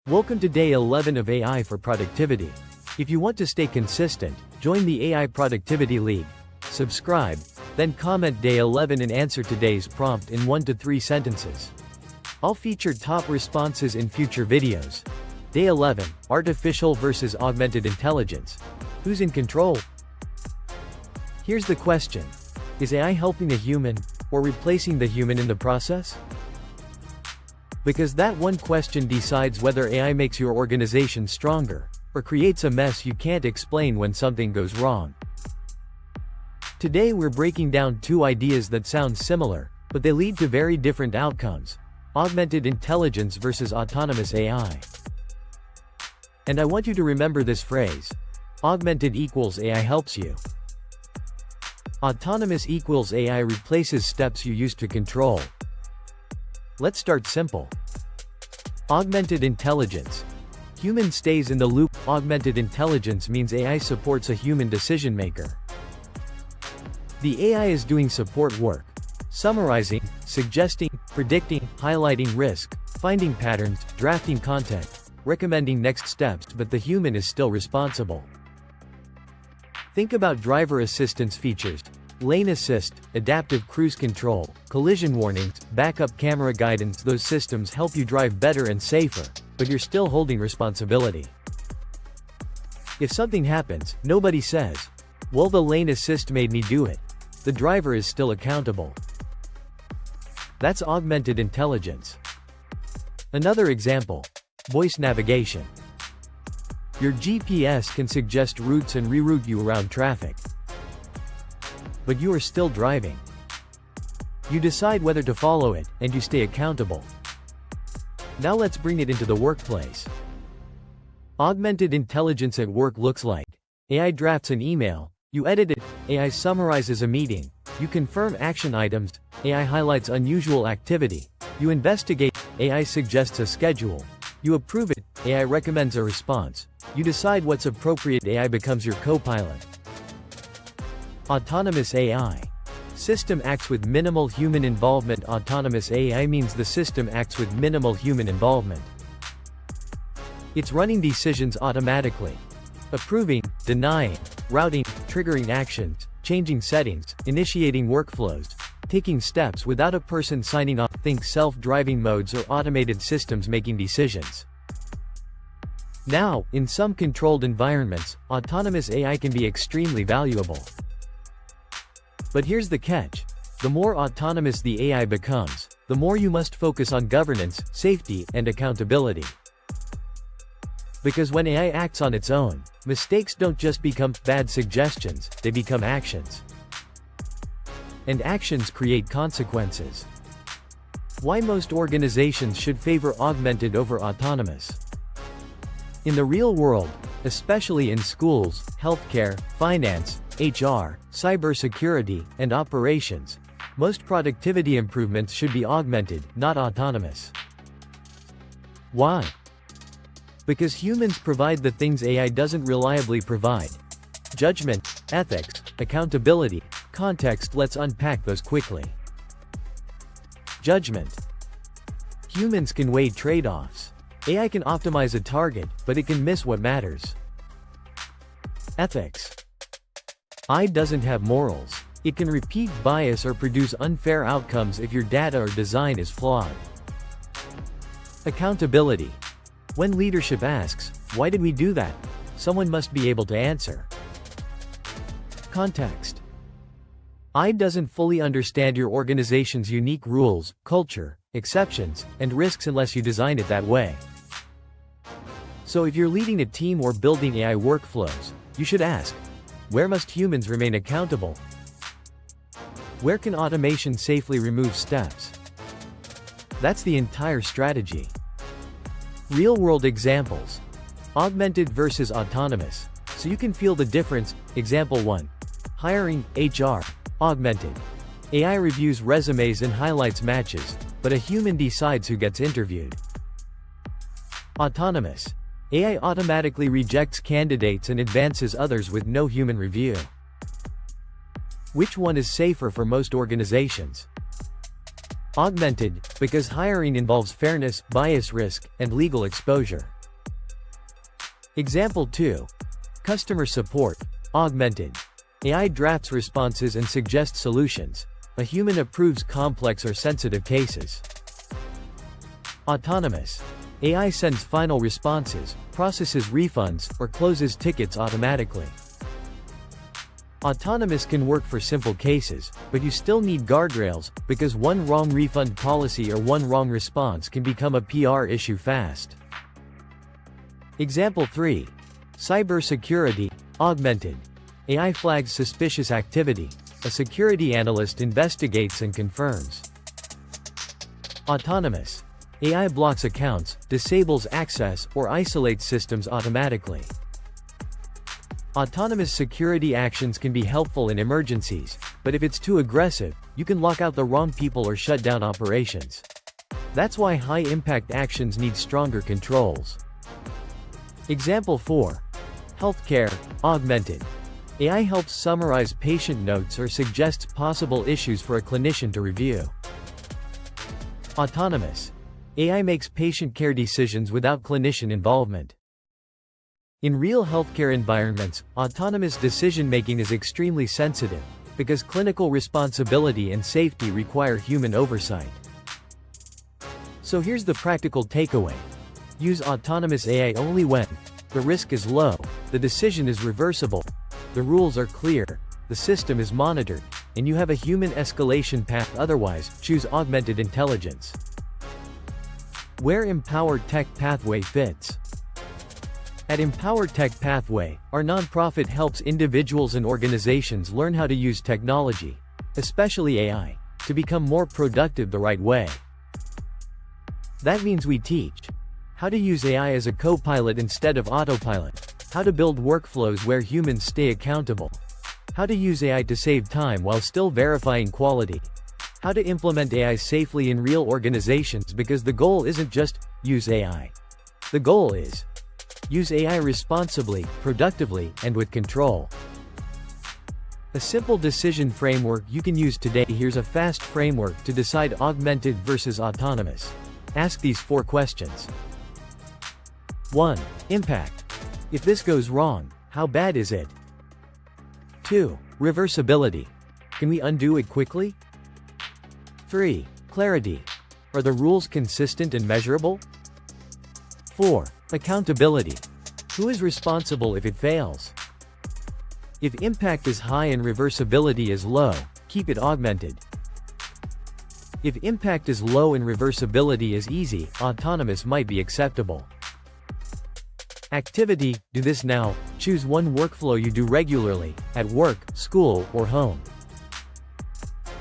Welcome to day 11 of AI for Productivity. If you want to stay consistent, join the AI Productivity League. Subscribe, then comment day 11 and answer today's prompt in 1 to 3 sentences. I'll feature top responses in future videos. Day 11, Artificial versus Augmented Intelligence. Who's in control? Here's the question. Is AI helping a human, or replacing the human in the process? Because that one question decides whether AI makes your organization stronger, or creates a mess you can't explain when something goes wrong. Today we're breaking down two ideas that sound similar, but they lead to very different outcomes. Augmented intelligence versus autonomous AI. And I want you to remember this phrase. Augmented equals AI helps you. Autonomous equals AI replaces steps you used to control. Let's start simple. Augmented intelligence. Human stays in the loop. Augmented intelligence means AI supports a human decision maker. The AI is doing support work. Summarizing, suggesting, predicting, highlighting risk, finding patterns, drafting content, recommending next steps, but the human is still responsible. Think about driver assistance features. Lane assist, adaptive cruise control, collision warnings, backup camera guidance. Those systems help you drive better and safer, but you're still holding responsibility. If something happens, nobody says, "Well, the lane assist made me do it." The driver is still accountable. That's augmented intelligence. Another example. Voice navigation. Your GPS can suggest routes and reroute you around traffic. But you are still driving. You decide whether to follow it, and you stay accountable. Now let's bring it into the workplace. Augmented intelligence at work looks like: AI drafts an email, you edit it, AI summarizes a meeting, you confirm action items, AI highlights unusual activity, you investigate, AI suggests a schedule, you approve it, AI recommends a response, you decide what's appropriate. AI becomes your co-pilot. Autonomous AI. System acts with minimal human involvement. Autonomous AI means the system acts with minimal human involvement. It's running decisions automatically. Approving, denying, routing, triggering actions, changing settings, initiating workflows, taking steps without a person signing off. Think self-driving modes or automated systems making decisions. Now, in some controlled environments, autonomous AI can be extremely valuable. But here's the catch. The more autonomous the AI becomes, the more you must focus on governance, safety, and accountability. Because when AI acts on its own, mistakes don't just become bad suggestions, they become actions. And actions create consequences. Why most organizations should favor augmented over autonomous? In the real world, especially in schools, healthcare, finance, HR, cybersecurity, and operations, most productivity improvements should be augmented, not autonomous. Why? Because humans provide the things AI doesn't reliably provide: judgment, ethics, accountability, context. Let's unpack those quickly. Judgment. Humans can weigh trade-offs. AI can optimize a target, but it can miss what matters. Ethics. AI doesn't have morals. It can repeat bias or produce unfair outcomes if your data or design is flawed. Accountability. When leadership asks, "Why did we do that?" someone must be able to answer. Context. AI doesn't fully understand your organization's unique rules, culture, exceptions, and risks unless you design it that way. So if you're leading a team or building AI workflows, you should ask, where must humans remain accountable? Where can automation safely remove steps? That's the entire strategy. Real-world examples. Augmented versus autonomous. So you can feel the difference. Example 1. Hiring, HR. Augmented. AI reviews resumes and highlights matches, but a human decides who gets interviewed. Autonomous. AI automatically rejects candidates and advances others with no human review. Which one is safer for most organizations? Augmented, because hiring involves fairness, bias risk, and legal exposure. Example 2. Customer support. Augmented. AI drafts responses and suggests solutions. A human approves complex or sensitive cases. Autonomous. AI sends final responses, processes refunds, or closes tickets automatically. Autonomous can work for simple cases, but you still need guardrails, because one wrong refund policy or one wrong response can become a PR issue fast. Example 3. Cybersecurity. Augmented. AI flags suspicious activity. A security analyst investigates and confirms. Autonomous. AI blocks accounts, disables access, or isolates systems automatically. Autonomous security actions can be helpful in emergencies, but if it's too aggressive, you can lock out the wrong people or shut down operations. That's why high-impact actions need stronger controls. Example 4. Healthcare. Augmented. AI helps summarize patient notes or suggests possible issues for a clinician to review. Autonomous. AI makes patient care decisions without clinician involvement. In real healthcare environments, autonomous decision-making is extremely sensitive, because clinical responsibility and safety require human oversight. So here's the practical takeaway. Use autonomous AI only when the risk is low, the decision is reversible, the rules are clear, the system is monitored, and you have a human escalation path. Otherwise, choose augmented intelligence. Where EmpowerTech Pathway fits. At EmpowerTech Pathway, our nonprofit helps individuals and organizations learn how to use technology, especially AI, to become more productive the right way. That means we teach how to use AI as a co-pilot instead of autopilot, how to build workflows where humans stay accountable, how to use AI to save time while still verifying quality, how to implement AI safely in real organizations, because the goal isn't just use AI. The goal is use AI responsibly, productively, and with control. A simple decision framework you can use today. Here's a fast framework to decide augmented versus autonomous. Ask these 4 questions. 1. Impact. If this goes wrong, how bad is it? 2. Reversibility. Can we undo it quickly? 3. Clarity. Are the rules consistent and measurable? 4. Accountability. Who is responsible if it fails? If impact is high and reversibility is low, keep it augmented. If impact is low and reversibility is easy, autonomous might be acceptable. Activity. Do this now. Choose one workflow you do regularly, at work, school, or home.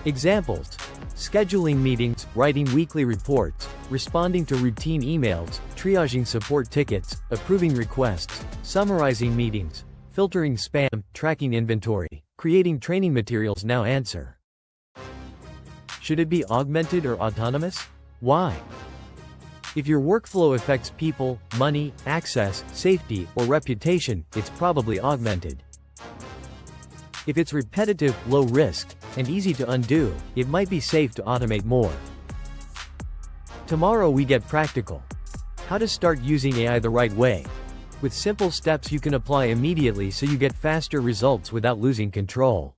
Examples. Scheduling meetings, writing weekly reports, responding to routine emails, triaging support tickets, approving requests, summarizing meetings, filtering spam, tracking inventory, creating training materials. Now answer. Should it be augmented or autonomous? Why? If your workflow affects people, money, access, safety, or reputation, it's probably augmented. If it's repetitive, low risk, and easy to undo, it might be safe to automate more. Tomorrow we get practical. How to start using AI the right way. With simple steps you can apply immediately so you get faster results without losing control.